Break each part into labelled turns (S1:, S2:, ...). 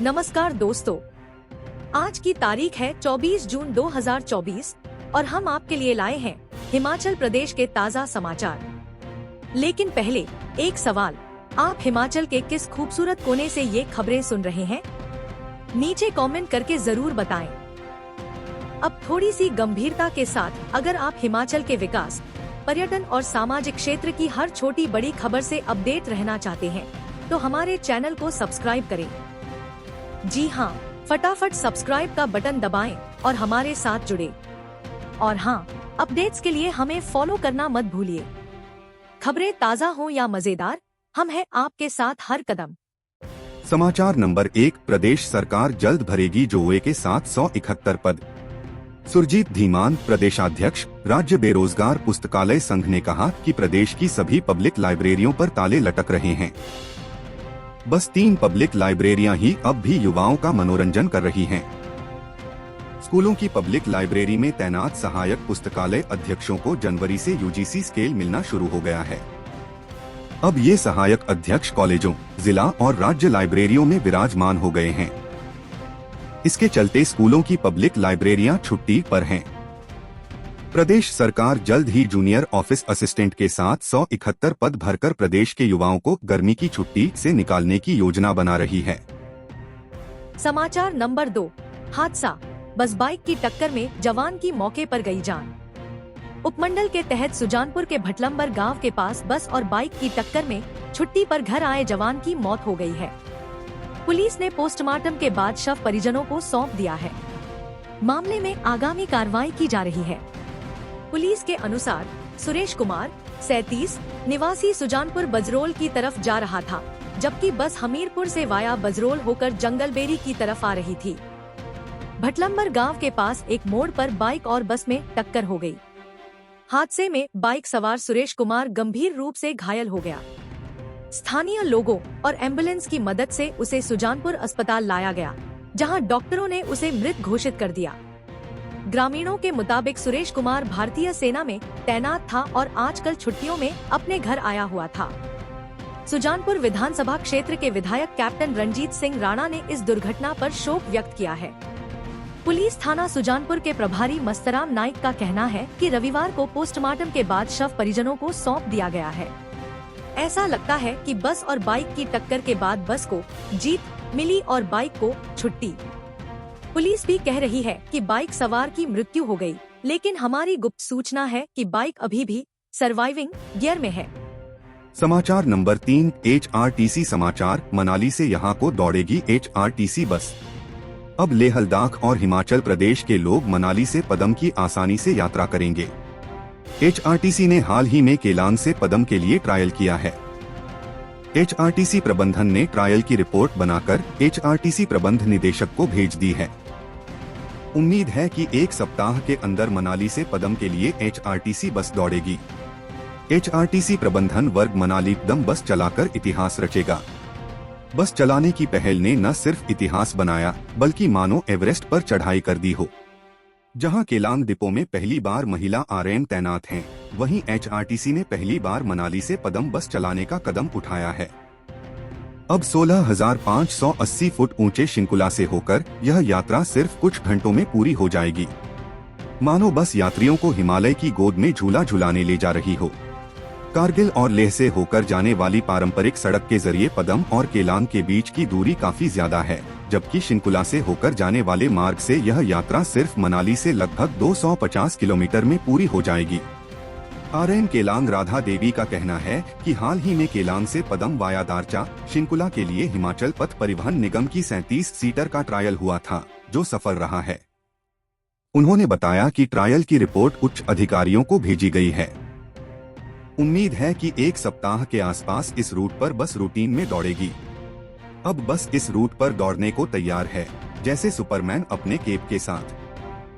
S1: नमस्कार दोस्तों, आज की तारीख है 24 जून 2024 और हम आपके लिए लाए हैं हिमाचल प्रदेश के ताज़ा समाचार। लेकिन पहले एक सवाल, आप हिमाचल के किस खूबसूरत कोने से ये खबरें सुन रहे हैं? नीचे कमेंट करके जरूर बताएं। अब थोड़ी सी गंभीरता के साथ अगर आप हिमाचल के विकास, पर्यटन और सामाजिक क्षेत्र की हर छोटी बड़ी खबर से अपडेट रहना चाहते हैं तो हमारे चैनल को सब्सक्राइब करें। जी हाँ, फटाफट सब्सक्राइब का बटन दबाएं और हमारे साथ जुड़े। और हाँ, अपडेट्स के लिए हमें फॉलो करना मत भूलिए। खबरें ताज़ा हो या मजेदार, हम हैं आपके साथ हर कदम।
S2: समाचार नंबर 1, प्रदेश सरकार जल्द भरेगी जोए के 771 पद। सुरजीत धीमान, प्रदेशाध्यक्ष, राज्य बेरोजगार पुस्तकालय संघ ने कहा कि प्रदेश की सभी पब्लिक लाइब्रेरियों पर ताले लटक रहे हैं। बस 3 पब्लिक लाइब्रेरियां ही अब भी युवाओं का मनोरंजन कर रही हैं। स्कूलों की पब्लिक लाइब्रेरी में तैनात सहायक पुस्तकालय अध्यक्षों को जनवरी से यूजीसी स्केल मिलना शुरू हो गया है। अब ये सहायक अध्यक्ष कॉलेजों, जिला और राज्य लाइब्रेरियों में विराजमान हो गए हैं। इसके चलते स्कूलों की पब्लिक लाइब्रेरियां छुट्टी पर हैं। प्रदेश सरकार जल्द ही जूनियर ऑफिस असिस्टेंट के 771 पद भरकर प्रदेश के युवाओं को गर्मी की छुट्टी से निकालने की योजना बना रही है।
S1: समाचार नंबर 2, हादसा, बस बाइक की टक्कर में जवान की मौके पर गई जान। उपमंडल के तहत सुजानपुर के भटलंबर गांव के पास बस और बाइक की टक्कर में छुट्टी पर घर आए जवान की मौत हो गई है। पुलिस ने पोस्टमार्टम के बाद शव परिजनों को सौंप दिया है। मामले में आगामी कार्रवाई की जा रही है। पुलिस के अनुसार सुरेश कुमार, 37, निवासी सुजानपुर बजरोल की तरफ जा रहा था, जबकि बस हमीरपुर से वाया बजरोल होकर जंगलबेरी की तरफ आ रही थी। भटलंबर गांव के पास एक मोड़ पर बाइक और बस में टक्कर हो गई। हादसे में बाइक सवार सुरेश कुमार गंभीर रूप से घायल हो गया। स्थानीय लोगों और एम्बुलेंस की मदद से उसे सुजानपुर अस्पताल लाया गया, जहां डॉक्टरों ने उसे मृत घोषित कर दिया। ग्रामीणों के मुताबिक सुरेश कुमार भारतीय सेना में तैनात था और आजकल छुट्टियों में अपने घर आया हुआ था। सुजानपुर विधानसभा क्षेत्र के विधायक कैप्टन रंजीत सिंह राणा ने इस दुर्घटना पर शोक व्यक्त किया है। पुलिस थाना सुजानपुर के प्रभारी मस्तराम नाइक का कहना है कि रविवार को पोस्टमार्टम के बाद शव परिजनों को सौंप दिया गया है। ऐसा लगता है कि बस और बाइक की टक्कर के बाद बस को जीत मिली और बाइक को छुट्टी। पुलिस भी कह रही है कि बाइक सवार की मृत्यु हो गई, लेकिन हमारी गुप्त सूचना है कि बाइक अभी भी सर्वाइविंग गियर में है।
S2: समाचार नंबर 3, HRTC समाचार, मनाली से यहां को दौड़ेगी HRTC बस। अब लेह लद्दाख और हिमाचल प्रदेश के लोग मनाली से पदम की आसानी से यात्रा करेंगे। HRTC ने हाल ही में केलांग से पदम के लिए ट्रायल किया है। HRTC प्रबंधन ने ट्रायल की रिपोर्ट बनाकर HRTC प्रबंध निदेशक को भेज दी है। उम्मीद है कि एक सप्ताह के अंदर मनाली से पदम के लिए HRTC बस दौड़ेगी। HRTC प्रबंधन वर्ग मनाली पदम बस चलाकर इतिहास रचेगा। बस चलाने की पहल ने न सिर्फ इतिहास बनाया, बल्कि मानो एवरेस्ट पर चढ़ाई कर दी हो। जहां केलांग डिपो में पहली बार महिला RM तैनात हैं, वहीं HRTC ने पहली बार मनाली से पदम बस चलाने का कदम उठाया है। अब 16,580 फुट ऊंचे शिंकुला से होकर यह यात्रा सिर्फ कुछ घंटों में पूरी हो जाएगी। मानो बस यात्रियों को हिमालय की गोद में झूला झुलाने ले जा रही हो। कारगिल और लेह से होकर जाने वाली पारंपरिक सड़क के जरिए पदम और केलांग के बीच की दूरी काफी ज्यादा है, जबकि शिंकुला से होकर जाने वाले मार्ग से यह यात्रा सिर्फ मनाली से लगभग 250 किलोमीटर में पूरी हो जाएगी। RM केलांग राधा देवी का कहना है कि हाल ही में केलांग से पदम वाया दारचा, शिंकुला के लिए हिमाचल पथ परिवहन निगम की 37 सीटर का ट्रायल हुआ था, जो सफल रहा है। उन्होंने बताया कि ट्रायल की रिपोर्ट उच्च अधिकारियों को भेजी गई है। उम्मीद है कि एक सप्ताह के आसपास इस रूट पर बस रूटीन में दौड़ेगी। अब बस इस रूट पर दौड़ने को तैयार है, जैसे सुपरमैन अपने केप के साथ।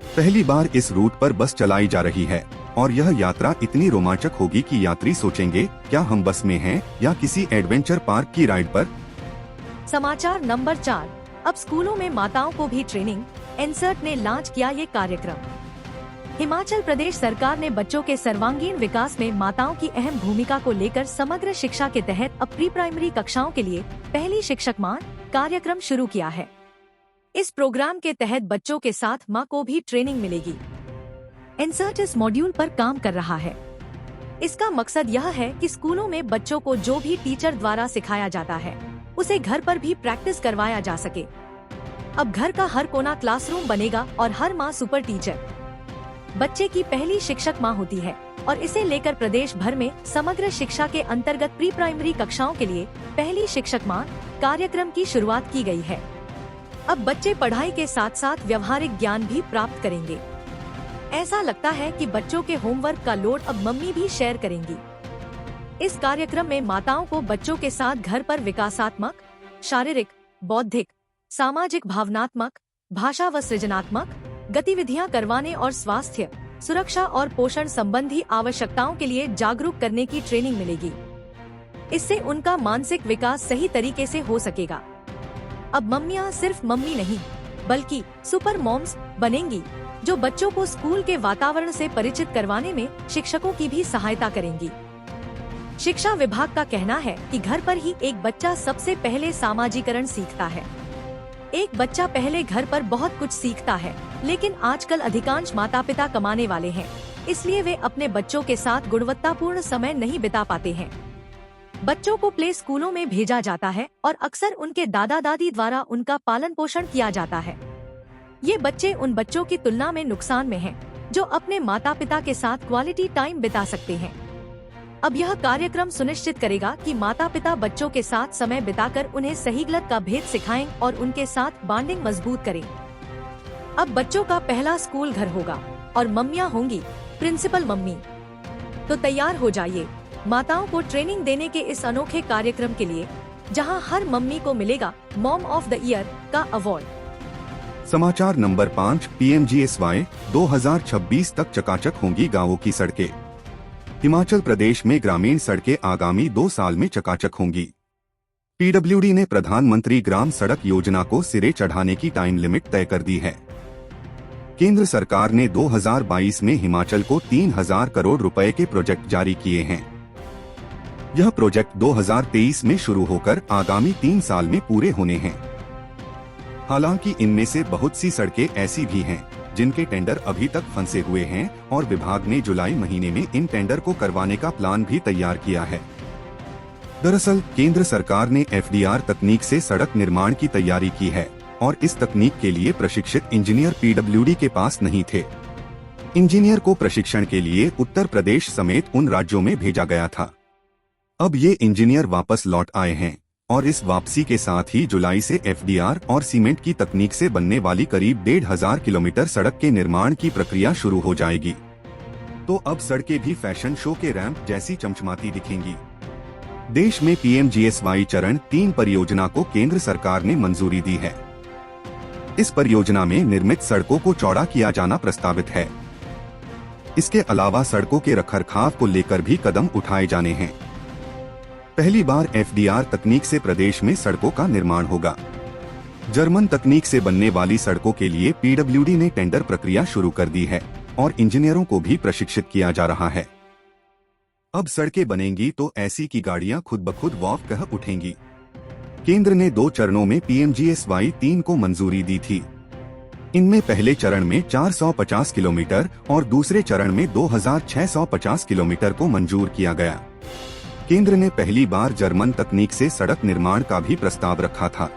S2: पहली बार इस रूट पर बस चलाई जा रही है और यह यात्रा इतनी रोमांचक होगी कि यात्री सोचेंगे, क्या हम बस में हैं या किसी एडवेंचर पार्क की राइड पर।
S1: समाचार नंबर 4, अब स्कूलों में माताओं को भी ट्रेनिंग, एनसर्ट ने लॉन्च किया ये कार्यक्रम। हिमाचल प्रदेश सरकार ने बच्चों के सर्वांगीण विकास में माताओं की अहम भूमिका को लेकर समग्र शिक्षा के तहत अब प्री प्राइमरी कक्षाओं के लिए पहली शिक्षक माह कार्यक्रम शुरू किया है। इस प्रोग्राम के तहत बच्चों के साथ मां को भी ट्रेनिंग मिलेगी। इंसर्ट इस मॉड्यूल पर काम कर रहा है। इसका मकसद यह है कि स्कूलों में बच्चों को जो भी टीचर द्वारा सिखाया जाता है उसे घर पर भी प्रैक्टिस करवाया जा सके। अब घर का हर कोना क्लासरूम बनेगा और हर माँ सुपर टीचर बच्चे की पहली शिक्षक माँ होती है और इसे लेकर प्रदेश भर में समग्र शिक्षा के अंतर्गत प्री प्राइमरी कक्षाओं के लिए पहली शिक्षक माँ कार्यक्रम की शुरुआत की गई है। अब बच्चे पढ़ाई के साथ साथ व्यवहारिक ज्ञान भी प्राप्त करेंगे। ऐसा लगता है कि बच्चों के होमवर्क का लोड अब मम्मी भी शेयर करेंगी। इस कार्यक्रम में माताओं को बच्चों के साथ घर पर विकासात्मक, शारीरिक, बौद्धिक, सामाजिक, भावनात्मक, भाषा व सृजनात्मक गतिविधियां करवाने और स्वास्थ्य, सुरक्षा और पोषण संबंधी आवश्यकताओं के लिए जागरूक करने की ट्रेनिंग मिलेगी। इससे उनका मानसिक विकास सही तरीके से हो सकेगा। अब मम्मियां सिर्फ मम्मी नहीं बल्कि सुपर मॉम्स बनेंगी, जो बच्चों को स्कूल के वातावरण से परिचित करवाने में शिक्षकों की भी सहायता करेंगी। शिक्षा विभाग का कहना है कि घर पर ही एक बच्चा सबसे पहले सामाजिकरण सीखता है। एक बच्चा पहले घर पर बहुत कुछ सीखता है, लेकिन आजकल अधिकांश माता पिता कमाने वाले हैं, इसलिए वे अपने बच्चों के साथ गुणवत्तापूर्ण समय नहीं बिता पाते हैं। बच्चों को प्ले स्कूलों में भेजा जाता है और अक्सर उनके दादा दादी द्वारा उनका पालन पोषण किया जाता है। ये बच्चे उन बच्चों की तुलना में नुकसान में हैं, जो अपने माता पिता के साथ क्वालिटी टाइम बिता सकते हैं। अब यह कार्यक्रम सुनिश्चित करेगा कि माता पिता बच्चों के साथ समय बिताकर उन्हें सही गलत का भेद सिखाएं और उनके साथ बॉन्डिंग मजबूत करें। अब बच्चों का पहला स्कूल घर होगा और मम्मियां होंगी प्रिंसिपल मम्मी। तो तैयार हो जाइए माताओं को ट्रेनिंग देने के इस अनोखे कार्यक्रम के लिए, जहां हर मम्मी को मिलेगा मॉम ऑफ द ईयर का अवार्ड।
S2: समाचार नंबर 5, PMGSY 2026 तक चकाचक होंगी गांवों की सड़कें। हिमाचल प्रदेश में ग्रामीण सड़कें आगामी 2 साल में चकाचक होंगी। PWD ने प्रधानमंत्री ग्राम सड़क योजना को सिरे चढ़ाने की टाइम लिमिट तय कर दी है। केंद्र सरकार ने 2022 में हिमाचल को 3000 करोड़ रुपए के प्रोजेक्ट जारी किए हैं। यह प्रोजेक्ट 2023 में शुरू होकर आगामी 3 साल में पूरे होने हैं। हालांकि इनमें से बहुत सी सड़कें ऐसी भी हैं जिनके टेंडर अभी तक फंसे हुए हैं और विभाग ने जुलाई महीने में इन टेंडर को करवाने का प्लान भी तैयार किया है। दरअसल केंद्र सरकार ने FDR तकनीक से सड़क निर्माण की तैयारी की है और इस तकनीक के लिए प्रशिक्षित इंजीनियर PWD के पास नहीं थे। इंजीनियर को प्रशिक्षण के लिए उत्तर प्रदेश समेत उन राज्यों में भेजा गया था। अब ये इंजीनियर वापस लौट आए हैं और इस वापसी के साथ ही जुलाई से FDR और सीमेंट की तकनीक से बनने वाली करीब 1500 किलोमीटर सड़क के निर्माण की प्रक्रिया शुरू हो जाएगी। तो अब सड़कें भी फैशन शो के रैंप जैसी चमचमाती दिखेंगी। देश में PMGSY चरण 3 परियोजना को केंद्र सरकार ने मंजूरी दी है। इस परियोजना में निर्मित सड़कों को चौड़ा किया जाना प्रस्तावित है। इसके अलावा सड़कों के रखरखाव को लेकर भी कदम उठाए जाने हैं। पहली बार FDR तकनीक से प्रदेश में सड़कों का निर्माण होगा। जर्मन तकनीक से बनने वाली सड़कों के लिए PWD ने टेंडर प्रक्रिया शुरू कर दी है और इंजीनियरों को भी प्रशिक्षित किया जा रहा है। अब सड़कें बनेंगी तो ऐसी की गाड़ियां खुद ब खुद वॉक कह उठेंगी। केंद्र ने 2 चरणों में PMGSY 3 को मंजूरी दी थी। इनमें पहले चरण में 450 किलोमीटर और दूसरे चरण में 2650 किलोमीटर को मंजूर किया गया। केंद्र ने पहली बार जर्मन तकनीक से सड़क निर्माण का भी प्रस्ताव रखा था।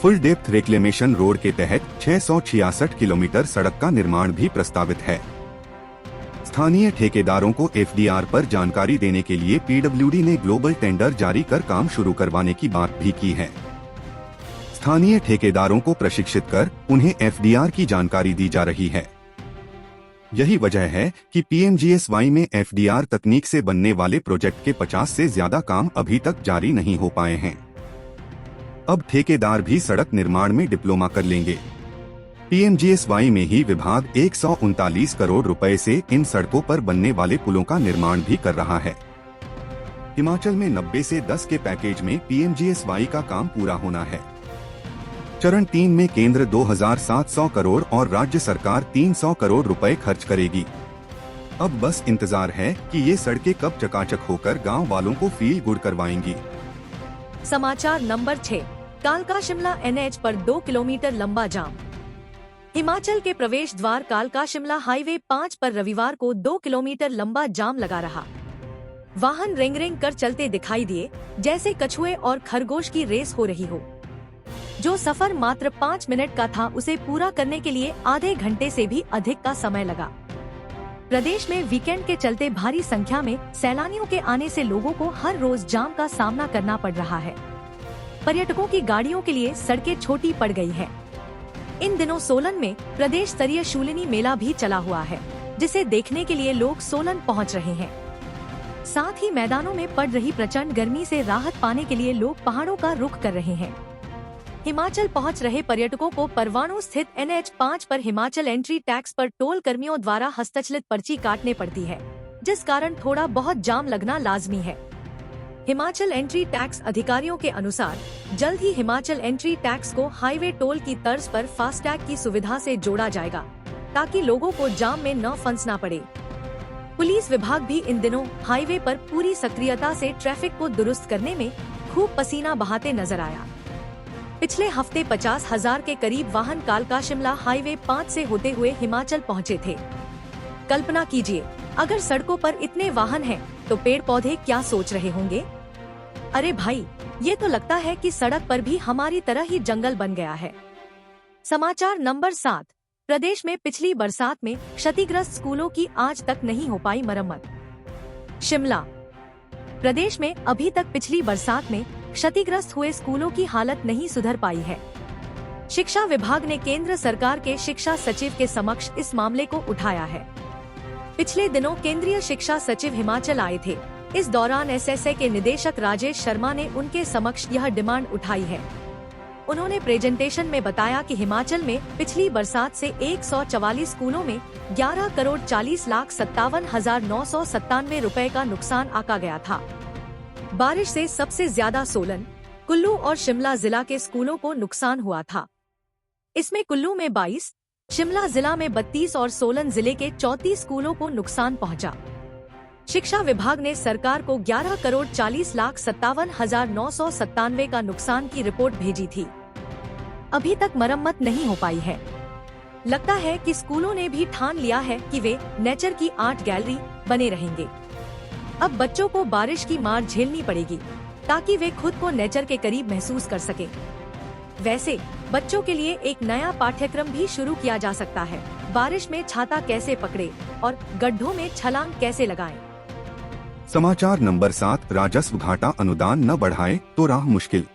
S2: फुल डेप्थ रिक्लेमेशन रोड के तहत 666 किलोमीटर सड़क का निर्माण भी प्रस्तावित है। स्थानीय ठेकेदारों को FDR पर जानकारी देने के लिए PWD ने ग्लोबल टेंडर जारी कर काम शुरू करवाने की बात भी की है। स्थानीय ठेकेदारों को प्रशिक्षित कर उन्हें FDR की जानकारी दी जा रही है। यही वजह है कि PMGSY में FDR तकनीक से बनने वाले प्रोजेक्ट के 50 से ज्यादा काम अभी तक जारी नहीं हो पाए हैं। अब ठेकेदार भी सड़क निर्माण में डिप्लोमा कर लेंगे। PMGSY में ही विभाग 139 करोड़ रुपए से इन सड़कों पर बनने वाले पुलों का निर्माण भी कर रहा है। हिमाचल में 90 से 10 के पैकेज में PMGSY का काम पूरा होना है। चरण 3 में केंद्र 2700 करोड़ और राज्य सरकार 300 करोड़ रुपए खर्च करेगी। अब बस इंतजार है कि ये सड़कें कब चकाचक होकर गांव वालों को फील गुड करवाएंगी।
S1: समाचार नंबर 6, कालका शिमला NH पर 2 किलोमीटर लंबा जाम। हिमाचल के प्रवेश द्वार कालका शिमला हाईवे 5 पर रविवार को 2 किलोमीटर लंबा जाम लगा रहा। वाहन रेंग रेंग कर चलते दिखाई दिए, जैसे कछुए और खरगोश की रेस हो रही हो। जो सफर मात्र 5 मिनट का था, उसे पूरा करने के लिए आधे घंटे से भी अधिक का समय लगा। प्रदेश में वीकेंड के चलते भारी संख्या में सैलानियों के आने से लोगों को हर रोज जाम का सामना करना पड़ रहा है। पर्यटकों की गाड़ियों के लिए सड़कें छोटी पड़ गई है। इन दिनों सोलन में प्रदेश स्तरीय शूलिनी मेला भी चला हुआ है, जिसे देखने के लिए लोग सोलन पहुंच रहे हैं। साथ ही मैदानों में पड़ रही प्रचंड गर्मी से राहत पाने के लिए लोग पहाड़ों का रुख कर रहे हैं। हिमाचल पहुंच रहे पर्यटकों को परवाणु स्थित NH 5 पर हिमाचल एंट्री टैक्स पर टोल कर्मियों द्वारा हस्तचलित पर्ची काटने पड़ती है, जिस कारण थोड़ा बहुत जाम लगना लाजमी है। हिमाचल एंट्री टैक्स अधिकारियों के अनुसार जल्द ही हिमाचल एंट्री टैक्स को हाईवे टोल की तर्ज पर फास्टैग की सुविधा से जोड़ा जाएगा, ताकि लोगों को जाम में न फंसना पड़े। पुलिस विभाग भी इन दिनों हाईवे पर पूरी सक्रियता से ट्रैफिक को दुरुस्त करने में खूब पसीना बहाते नजर आया। पिछले हफ्ते 50,000 के करीब वाहन कालका शिमला हाईवे 5 से होते हुए हिमाचल पहुंचे थे। कल्पना कीजिए, अगर सड़कों पर इतने वाहन हैं, तो पेड़ पौधे क्या सोच रहे होंगे। अरे भाई, ये तो लगता है कि सड़क पर भी हमारी तरह ही जंगल बन गया है। समाचार नंबर 7। प्रदेश में पिछली बरसात में क्षतिग्रस्त स्कूलों की आज तक नहीं हो पाई मरम्मत। शिमला। प्रदेश में अभी तक पिछली बरसात में क्षतिग्रस्त हुए स्कूलों की हालत नहीं सुधर पाई है। शिक्षा विभाग ने केंद्र सरकार के शिक्षा सचिव के समक्ष इस मामले को उठाया है। पिछले दिनों केंद्रीय शिक्षा सचिव हिमाचल आए थे। इस दौरान SSA के निदेशक राजेश शर्मा ने उनके समक्ष यह डिमांड उठाई है। उन्होंने प्रेजेंटेशन में बताया कि हिमाचल में पिछली बरसात से 144 स्कूलों में 11,40,57,997 रुपए का नुकसान आका गया था। बारिश से सबसे ज्यादा सोलन, कुल्लू और शिमला जिला के स्कूलों को नुकसान हुआ था। इसमें कुल्लू में 22, शिमला जिला में 32 और सोलन जिले के 34 स्कूलों को नुकसान पहुंचा। शिक्षा विभाग ने सरकार को 11,40,57,997 का नुकसान की रिपोर्ट भेजी थी। अभी तक मरम्मत नहीं हो पाई है। लगता है कि स्कूलों ने भी ठान लिया है कि वे नेचर की आर्ट गैलरी बने रहेंगे। अब बच्चों को बारिश की मार झेलनी पड़ेगी, ताकि वे खुद को नेचर के करीब महसूस कर सके। वैसे बच्चों के लिए एक नया पाठ्यक्रम भी शुरू किया जा सकता है। बारिश में छाता कैसे पकड़े और गड्ढों में छलांग कैसे लगाएं।
S2: समाचार नंबर 7। राजस्व घाटा अनुदान न बढ़ाए तो राह मुश्किल।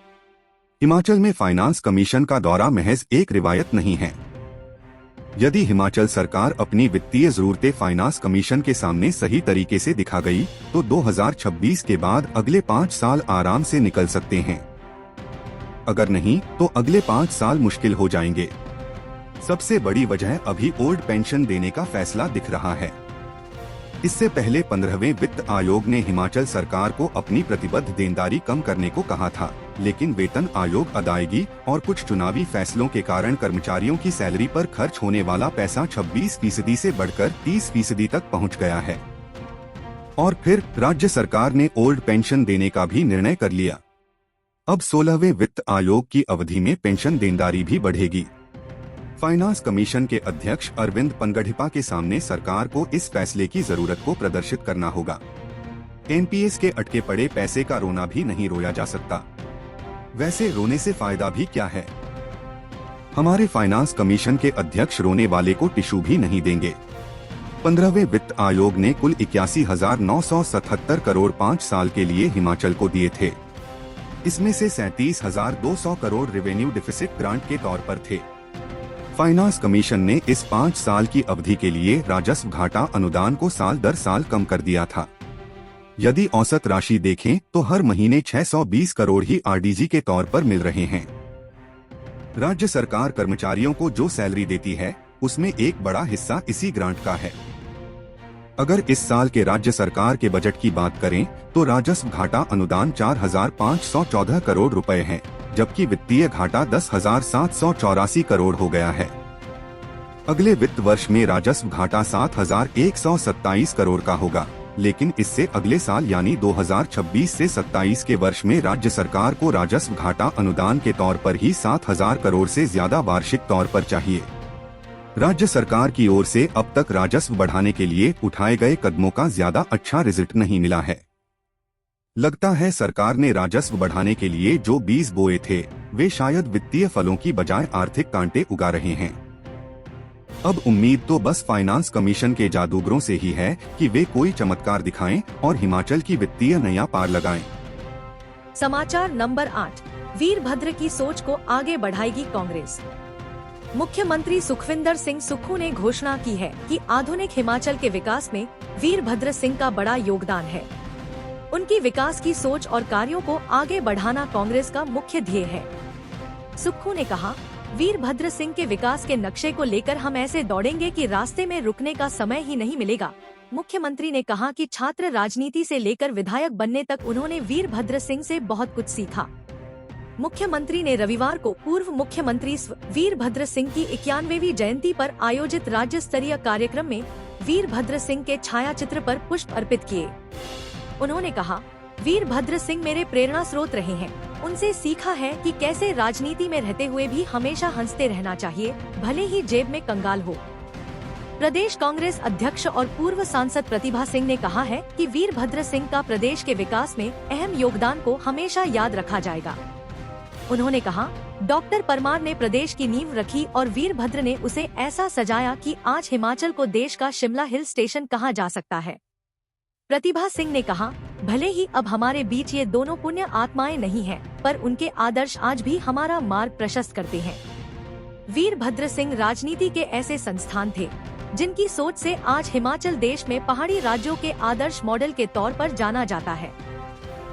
S2: हिमाचल में फाइनेंस कमीशन का दौरा महज एक रिवायत नहीं है। यदि हिमाचल सरकार अपनी वित्तीय जरूरतें फाइनेंस कमीशन के सामने सही तरीके से दिखा गई, तो 2026 के बाद अगले 5 साल आराम से निकल सकते हैं। अगर नहीं, तो अगले 5 साल मुश्किल हो जाएंगे। सबसे बड़ी वजह अभी ओल्ड पेंशन देने का फैसला दिख रहा है। इससे पहले 15वें वित्त आयोग ने हिमाचल सरकार को अपनी प्रतिबद्ध देनदारी कम करने को कहा था, लेकिन वेतन आयोग अदायगी और कुछ चुनावी फैसलों के कारण कर्मचारियों की सैलरी पर खर्च होने वाला पैसा 26% से बढ़कर 30% तक पहुंच गया है। और फिर राज्य सरकार ने ओल्ड पेंशन देने का भी निर्णय कर लिया। अब 16वें वित्त आयोग की अवधि में पेंशन देनदारी भी बढ़ेगी। फाइनेंस कमीशन के अध्यक्ष अरविंद पनगढ़िपा के सामने सरकार को इस फैसले की जरूरत को प्रदर्शित करना होगा। NPS के अटके पड़े पैसे का रोना भी नहीं रोया जा सकता। वैसे रोने से फायदा भी क्या है। हमारे फाइनेंस कमीशन के अध्यक्ष रोने वाले को टिश्यू भी नहीं देंगे। 15वें वित्त आयोग ने कुल 81,977 करोड़ 5 साल के लिए हिमाचल को दिए थे। इसमें से 37,200 करोड़ रेवेन्यू डिफिसिट ग्रांट के तौर पर थे। फाइनेंस कमीशन ने इस 5 साल की अवधि के लिए राजस्व घाटा अनुदान को साल दर साल कम कर दिया था। यदि औसत राशि देखें तो हर महीने 620 करोड़ ही RDG के तौर पर मिल रहे हैं। राज्य सरकार कर्मचारियों को जो सैलरी देती है, उसमें एक बड़ा हिस्सा इसी ग्रांट का है। अगर इस साल के राज्य सरकार के बजट की बात करें तो राजस्व घाटा अनुदान 4,514 करोड़ रुपए है, जबकि वित्तीय घाटा 10,784 करोड़ हो गया है। अगले वित्त वर्ष में राजस्व घाटा 7,127 करोड़ का होगा, लेकिन इससे अगले साल यानी 2026 से 27 के वर्ष में राज्य सरकार को राजस्व घाटा अनुदान के तौर पर ही 7,000 करोड़ से ज्यादा वार्षिक तौर पर चाहिए। राज्य सरकार की ओर से अब तक राजस्व बढ़ाने के लिए उठाए गए कदमों का ज्यादा अच्छा रिजल्ट नहीं मिला है। लगता है सरकार ने राजस्व बढ़ाने के लिए जो बीज बोए थे वे शायद वित्तीय फलों की बजाय आर्थिक कांटे उगा रहे हैं। अब उम्मीद तो बस फाइनेंस कमीशन के जादूगरों से ही है कि वे कोई चमत्कार दिखाएं और हिमाचल की वित्तीय नैया पार लगाएं।
S1: समाचार नंबर 8, वीरभद्र की सोच को आगे बढ़ाएगी कांग्रेस। मुख्यमंत्री सुखविंदर सिंह सुक्खू ने घोषणा की है कि आधुनिक हिमाचल के विकास में वीरभद्र सिंह का बड़ा योगदान है। उनकी विकास की सोच और कार्यों को आगे बढ़ाना कांग्रेस का मुख्य ध्येय है। सुक्खू ने कहा, वीरभद्र सिंह के विकास के नक्शे को लेकर हम ऐसे दौड़ेंगे कि रास्ते में रुकने का समय ही नहीं मिलेगा। मुख्यमंत्री ने कहा कि छात्र राजनीति से लेकर विधायक बनने तक उन्होंने वीरभद्र सिंह से बहुत कुछ सीखा। मुख्यमंत्री ने रविवार को पूर्व मुख्यमंत्री वीरभद्र सिंह की 91वीं जयंती पर आयोजित राज्य स्तरीय कार्यक्रम में वीरभद्र सिंह के छायाचित्र पर पुष्प अर्पित किए। उन्होंने कहा, वीरभद्र सिंह मेरे प्रेरणा स्रोत रहे हैं। उनसे सीखा है कि कैसे राजनीति में रहते हुए भी हमेशा हंसते रहना चाहिए, भले ही जेब में कंगाल हो। प्रदेश कांग्रेस अध्यक्ष और पूर्व सांसद प्रतिभा सिंह ने कहा है कि वीरभद्र सिंह का प्रदेश के विकास में अहम योगदान को हमेशा याद रखा जाएगा। उन्होंने कहा, डॉक्टर परमार ने प्रदेश की नींव रखी और वीरभद्र ने उसे ऐसा सजाया कि आज हिमाचल को देश का शिमला हिल स्टेशन कहा जा सकता है। प्रतिभा सिंह ने कहा, भले ही अब हमारे बीच ये दोनों पुण्य आत्माएं नहीं हैं, पर उनके आदर्श आज भी हमारा मार्ग प्रशस्त करते हैं। वीरभद्र सिंह राजनीति के ऐसे संस्थान थे जिनकी सोच से आज हिमाचल देश में पहाड़ी राज्यों के आदर्श मॉडल के तौर पर जाना जाता है।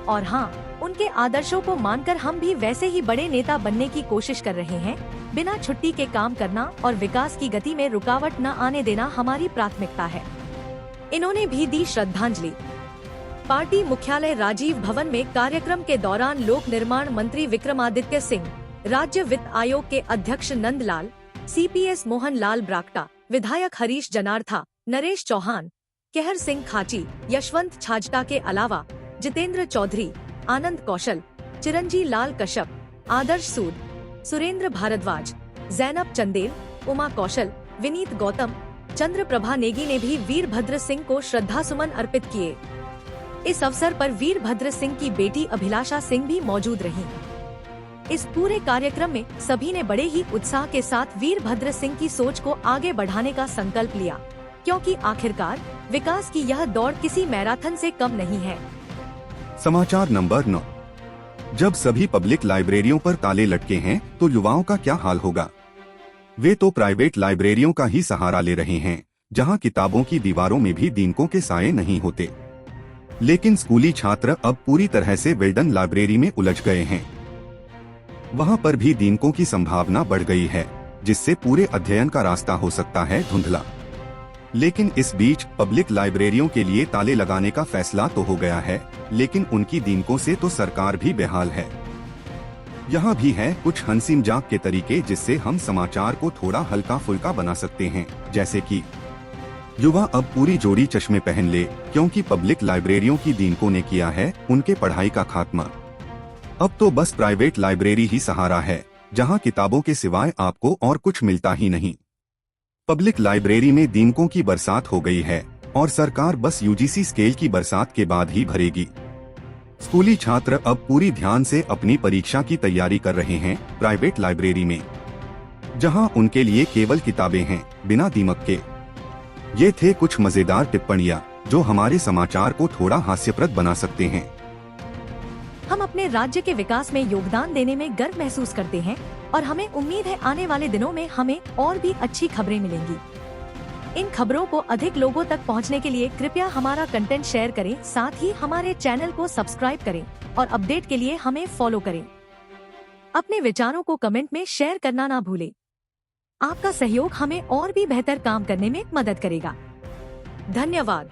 S1: और हाँ, उनके आदर्शों को मानकर हम भी वैसे ही बड़े नेता बनने की कोशिश कर रहे हैं। बिना छुट्टी के काम करना और विकास की गति में रुकावट न आने देना हमारी प्राथमिकता है। इन्होंने भी दी श्रद्धांजलि। पार्टी मुख्यालय राजीव भवन में कार्यक्रम के दौरान लोक निर्माण मंत्री विक्रमादित्य सिंह, राज्य वित्त आयोग के अध्यक्ष नंदलाल, CPS मोहन लाल ब्राक्टा, विधायक हरीश जनार्था, नरेश चौहान, कहर सिंह खाची, यशवंत छाजटा के अलावा जितेंद्र चौधरी, आनंद कौशल, चिरंजी लाल कश्यप, आदर्श सूद, सुरेंद्र भारद्वाज, जैनब चंदेल, उमा कौशल, विनीत गौतम, चंद्र प्रभा नेगी ने भी वीरभद्र सिंह को श्रद्धा सुमन अर्पित किए। इस अवसर पर वीरभद्र सिंह की बेटी अभिलाषा सिंह भी मौजूद रहीं। इस पूरे कार्यक्रम में सभी ने बड़े ही उत्साह के साथ वीरभद्र सिंह की सोच को आगे बढ़ाने का संकल्प लिया, क्योंकि आखिरकार विकास की यह दौड़ किसी मैराथन से कम नहीं है।
S2: समाचार नंबर 9, जब सभी पब्लिक लाइब्रेरियों पर ताले लटके हैं तो युवाओं का क्या हाल होगा। वे तो प्राइवेट लाइब्रेरियों का ही सहारा ले रहे हैं, जहां किताबों की दीवारों में भी दीनकों के साए नहीं होते। लेकिन स्कूली छात्र अब पूरी तरह से वेल्डन लाइब्रेरी में उलझ गए हैं। वहां पर भी दीनकों की संभावना बढ़ गई है, जिससे पूरे अध्ययन का रास्ता हो सकता है धुंधला। लेकिन इस बीच पब्लिक लाइब्रेरियों के लिए ताले लगाने का फैसला तो हो गया है, लेकिन उनकी दीनकों से तो सरकार भी बेहाल है। यहाँ भी है कुछ हंसी मजाक के तरीके जिससे हम समाचार को थोड़ा हल्का फुल्का बना सकते हैं, जैसे कि युवा अब पूरी जोड़ी चश्मे पहन ले, क्योंकि पब्लिक लाइब्रेरियों की दीनकों ने किया है उनके पढ़ाई का खात्मा। अब तो बस प्राइवेट लाइब्रेरी ही सहारा है, जहाँ किताबों के सिवाय आपको और कुछ मिलता ही नहीं। पब्लिक लाइब्रेरी में दीनकों की बरसात हो गई है और सरकार बस UGC स्केल की बरसात के बाद ही भरेगी। स्कूली छात्र अब पूरी ध्यान से अपनी परीक्षा की तैयारी कर रहे हैं प्राइवेट लाइब्रेरी में, जहां उनके लिए केवल किताबें हैं, बिना दीमक के। ये थे कुछ मजेदार टिप्पणियां जो हमारे समाचार को थोड़ा हास्यप्रद बना सकते हैं।
S1: हम अपने राज्य के विकास में योगदान देने में गर्व महसूस करते हैं और हमें उम्मीद है आने वाले दिनों में हमें और भी अच्छी खबरें मिलेंगी। इन खबरों को अधिक लोगों तक पहुंचने के लिए कृपया हमारा कंटेंट शेयर करें, साथ ही हमारे चैनल को सब्सक्राइब करें और अपडेट के लिए हमें फॉलो करें। अपने विचारों को कमेंट में शेयर करना ना भूलें। आपका सहयोग हमें और भी बेहतर काम करने में मदद करेगा। धन्यवाद।